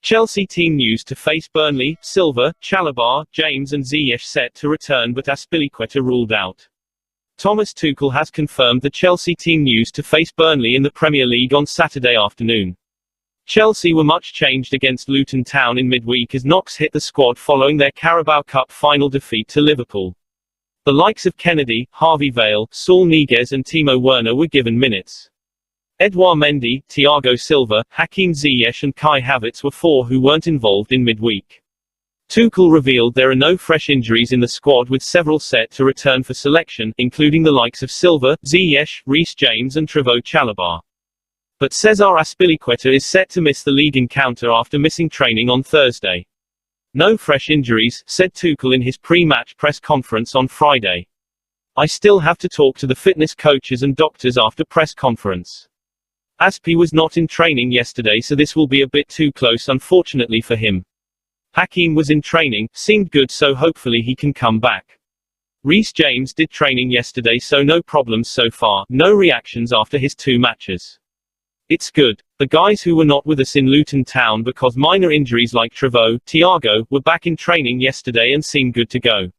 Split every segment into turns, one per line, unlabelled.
Chelsea team news to face Burnley: Silva, Chalobah, James and Ziyech set to return but Azpilicueta ruled out. Thomas Tuchel has confirmed the Chelsea team news to face Burnley in the Premier League on Saturday afternoon. Chelsea were much changed against Luton Town in midweek as knocks hit the squad following their Carabao Cup final defeat to Liverpool. The likes of Kennedy, Harvey Vale, Saul Niguez and Timo Werner were given minutes. Edouard Mendy, Thiago Silva, Hakim Ziyech and Kai Havertz were four who weren't involved in midweek. Tuchel revealed there are no fresh injuries in the squad with several set to return for selection, including the likes of Silva, Ziyech, Reece James and Trevoh Chalobah. But Cesar Azpilicueta is set to miss the league encounter after missing training on Thursday. No fresh injuries, said Tuchel in his pre-match press conference on Friday. I still have to talk to the fitness coaches and doctors after press conference. Azpi was not in training yesterday, so this will be a bit too close unfortunately for him. Hakim was in training, seemed good, so hopefully he can come back. Reece James did training yesterday, so no problems so far, no reactions after his 2 matches. It's good. The guys who were not with us in Luton Town because minor injuries like Trevoh, Thiago, were back in training yesterday and seem good to go.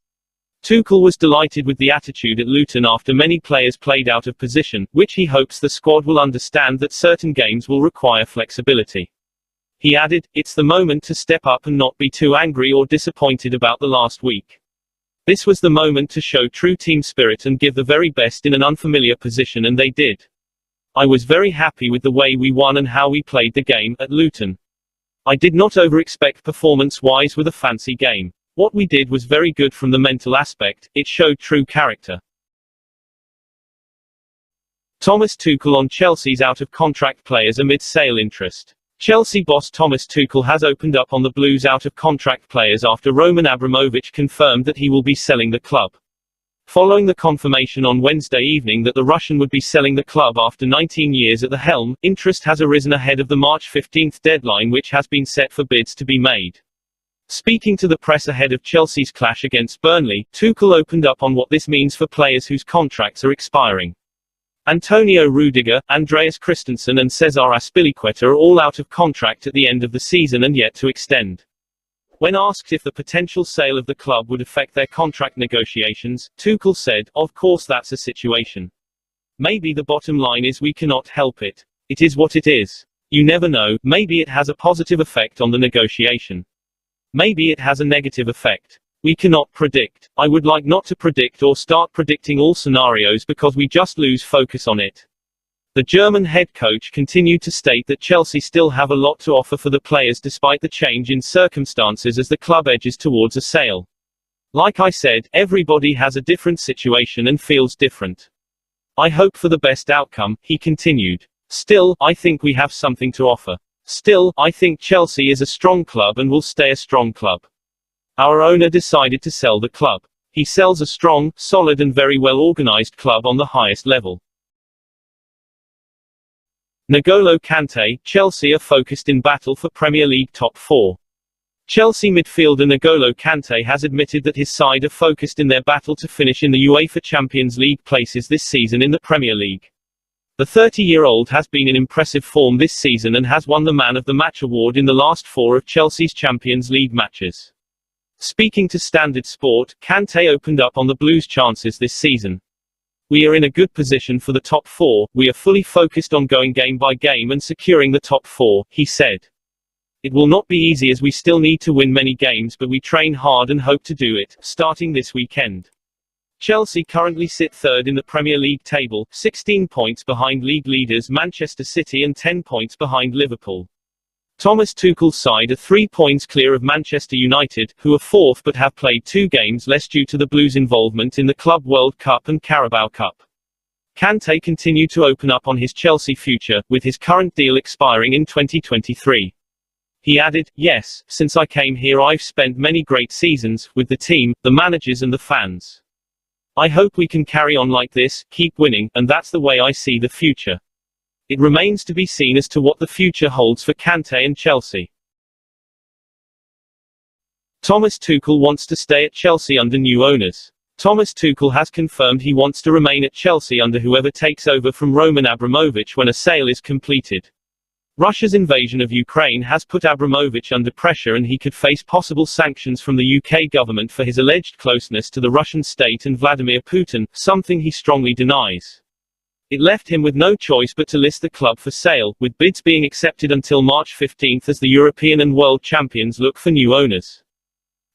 Tuchel was delighted with the attitude at Luton after many players played out of position, which he hopes the squad will understand that certain games will require flexibility. He added, "It's the moment to step up and not be too angry or disappointed about the last week. This was the moment to show true team spirit and give the very best in an unfamiliar position, and they did. I was very happy with the way we won and how we played the game at Luton. I did not over-expect performance-wise with a fancy game. What we did was very good from the mental aspect, it showed true character." Thomas Tuchel on Chelsea's out-of-contract players amid sale interest. Chelsea boss Thomas Tuchel has opened up on the Blues' out-of-contract players after Roman Abramovich confirmed that he will be selling the club. Following the confirmation on Wednesday evening that the Russian would be selling the club after 19 years at the helm, interest has arisen ahead of the March 15 deadline, which has been set for bids to be made. Speaking to the press ahead of Chelsea's clash against Burnley, Tuchel opened up on what this means for players whose contracts are expiring. Antonio Rudiger, Andreas Christensen and Cesar Azpilicueta are all out of contract at the end of the season and yet to extend. When asked if the potential sale of the club would affect their contract negotiations, Tuchel said, "Of course that's a situation. Maybe the bottom line is we cannot help it. It is what it is. You never know, maybe it has a positive effect on the negotiation. Maybe it has a negative effect. We cannot predict. I would like not to predict or start predicting all scenarios because we just lose focus on it." The German head coach continued to state that Chelsea still have a lot to offer for the players despite the change in circumstances as the club edges towards a sale. "Like I said, everybody has a different situation and feels different. I hope for the best outcome," he continued. "Still, I think we have something to offer. Still, I think Chelsea is a strong club and will stay a strong club. Our owner decided to sell the club. He sells a strong, solid and very well organized club on the highest level." N'Golo Kante, Chelsea are focused in battle for Premier League top 4. Chelsea midfielder N'Golo Kante has admitted that his side are focused in their battle to finish in the UEFA Champions League places this season in the Premier League. The 30-year-old has been in impressive form this season and has won the Man of the Match award in the last 4 of Chelsea's Champions League matches. Speaking to Standard Sport, Kante opened up on the Blues' chances this season. "We are in a good position for the top 4, we are fully focused on going game by game and securing the top 4, he said. "It will not be easy as we still need to win many games, but we train hard and hope to do it, starting this weekend." Chelsea currently sit 3rd in the Premier League table, 16 points behind league leaders Manchester City and 10 points behind Liverpool. Thomas Tuchel's side are 3 points clear of Manchester United, who are 4th but have played 2 games less due to the Blues' involvement in the Club World Cup and Carabao Cup. Kante continued to open up on his Chelsea future, with his current deal expiring in 2023. He added, "Yes, since I came here I've spent many great seasons, with the team, the managers and the fans. I hope we can carry on like this, keep winning, and that's the way I see the future." It remains to be seen as to what the future holds for Kante and Chelsea. Thomas Tuchel wants to stay at Chelsea under new owners. Thomas Tuchel has confirmed he wants to remain at Chelsea under whoever takes over from Roman Abramovich when a sale is completed. Russia's invasion of Ukraine has put Abramovich under pressure, and he could face possible sanctions from the UK government for his alleged closeness to the Russian state and Vladimir Putin, something he strongly denies. It left him with no choice but to list the club for sale, with bids being accepted until March 15 as the European and world champions look for new owners.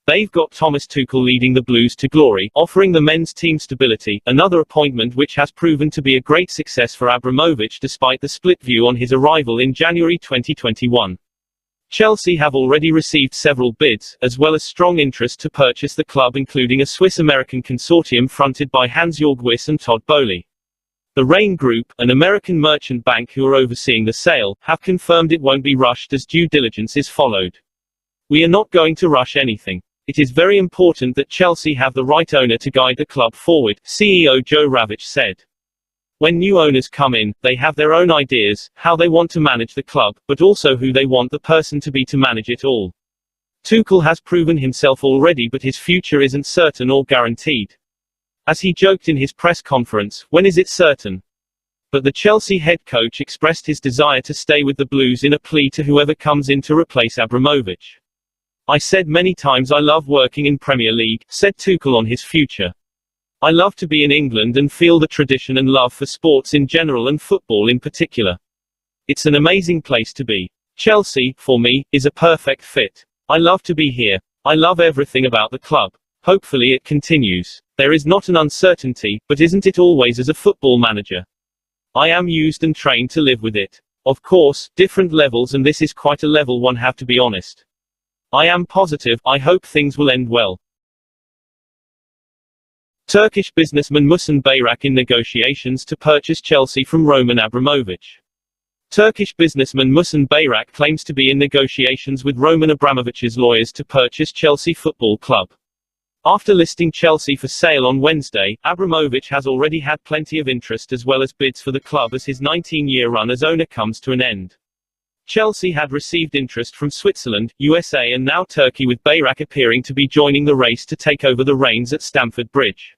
They've got Thomas Tuchel leading the Blues to glory, offering the men's team stability, another appointment which has proven to be a great success for Abramovich despite the split view on his arrival in January 2021. Chelsea have already received several bids, as well as strong interest to purchase the club, including a Swiss-American consortium fronted by Hans-Jörg Wyss and Todd Boehly. The Rain Group, an American merchant bank who are overseeing the sale, have confirmed it won't be rushed as due diligence is followed. "We are not going to rush anything. It is very important that Chelsea have the right owner to guide the club forward," CEO Joe Ravitch said. "When new owners come in, they have their own ideas, how they want to manage the club, but also who they want the person to be to manage it all. Tuchel has proven himself already, but his future isn't certain or guaranteed. As he joked in his press conference, when is it certain?" But the Chelsea head coach expressed his desire to stay with the Blues in a plea to whoever comes in to replace Abramovich. "I said many times I love working in Premier League," said Tuchel on his future. "I love to be in England and feel the tradition and love for sports in general and football in particular. It's an amazing place to be. Chelsea, for me, is a perfect fit. I love to be here. I love everything about the club. Hopefully it continues. There is not an uncertainty, but isn't it always as a football manager? I am used and trained to live with it. Of course, different levels, and this is quite a level one, have to be honest. I am positive. I hope things will end well." Turkish businessman Muhsin Bayrak in negotiations to purchase Chelsea from Roman Abramovich. Turkish businessman Muhsin Bayrak claims to be in negotiations with Roman Abramovich's lawyers to purchase Chelsea Football Club. After listing Chelsea for sale on Wednesday, Abramovich has already had plenty of interest as well as bids for the club as his 19-year run as owner comes to an end. Chelsea had received interest from Switzerland, USA and now Turkey, with Bayrak appearing to be joining the race to take over the reins at Stamford Bridge.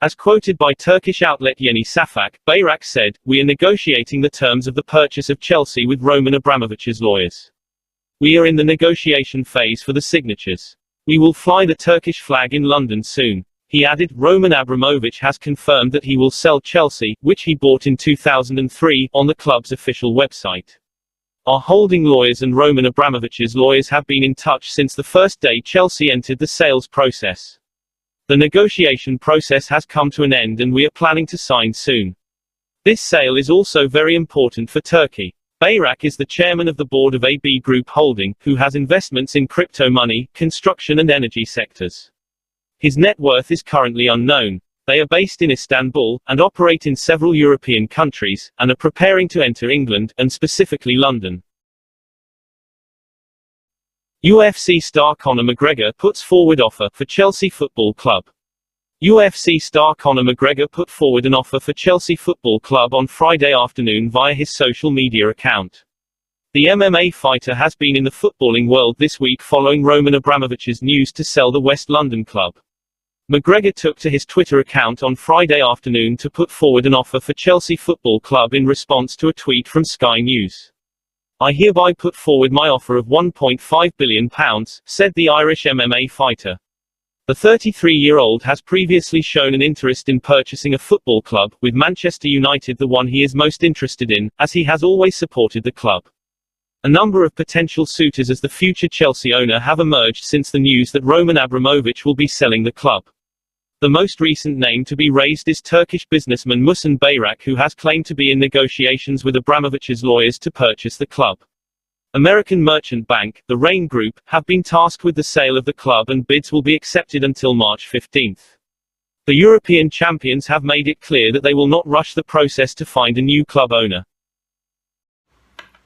As quoted by Turkish outlet Yeni Şafak, Bayrak said, "We are negotiating the terms of the purchase of Chelsea with Roman Abramovich's lawyers. We are in the negotiation phase for the signatures. We will fly the Turkish flag in London soon." He added, Roman Abramovich has confirmed that he will sell Chelsea, which he bought in 2003, on the club's official website. "Our holding lawyers and Roman Abramovich's lawyers have been in touch since the first day Chelsea entered the sales process. The negotiation process has come to an end and we are planning to sign soon. This sale is also very important for Turkey." Bayrak is the chairman of the board of AB Group Holding, who has investments in crypto money, construction and energy sectors. His net worth is currently unknown. They are based in Istanbul, and operate in several European countries, and are preparing to enter England, and specifically London. UFC star Conor McGregor puts forward offer for Chelsea Football Club. UFC star Conor McGregor put forward an offer for Chelsea Football Club on Friday afternoon via his social media account. The MMA fighter has been in the footballing world this week following Roman Abramovich's news to sell the West London club. McGregor took to his Twitter account on Friday afternoon to put forward an offer for Chelsea Football Club in response to a tweet from Sky News. "I hereby put forward my offer of £1.5 billion, said the Irish MMA fighter. The 33-year-old has previously shown an interest in purchasing a football club, with Manchester United the one he is most interested in, as he has always supported the club. A number of potential suitors as the future Chelsea owner have emerged since the news that Roman Abramovich will be selling the club. The most recent name to be raised is Turkish businessman Muhsin Bayrak, who has claimed to be in negotiations with Abramovich's lawyers to purchase the club. American merchant bank, the Rain Group, have been tasked with the sale of the club, and bids will be accepted until March 15. The European champions have made it clear that they will not rush the process to find a new club owner.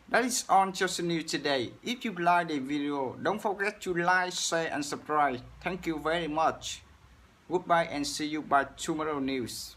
That is all Chelsea News today. If you like the video, don't forget to like, share and subscribe. Thank you very much. Goodbye and see you by tomorrow news.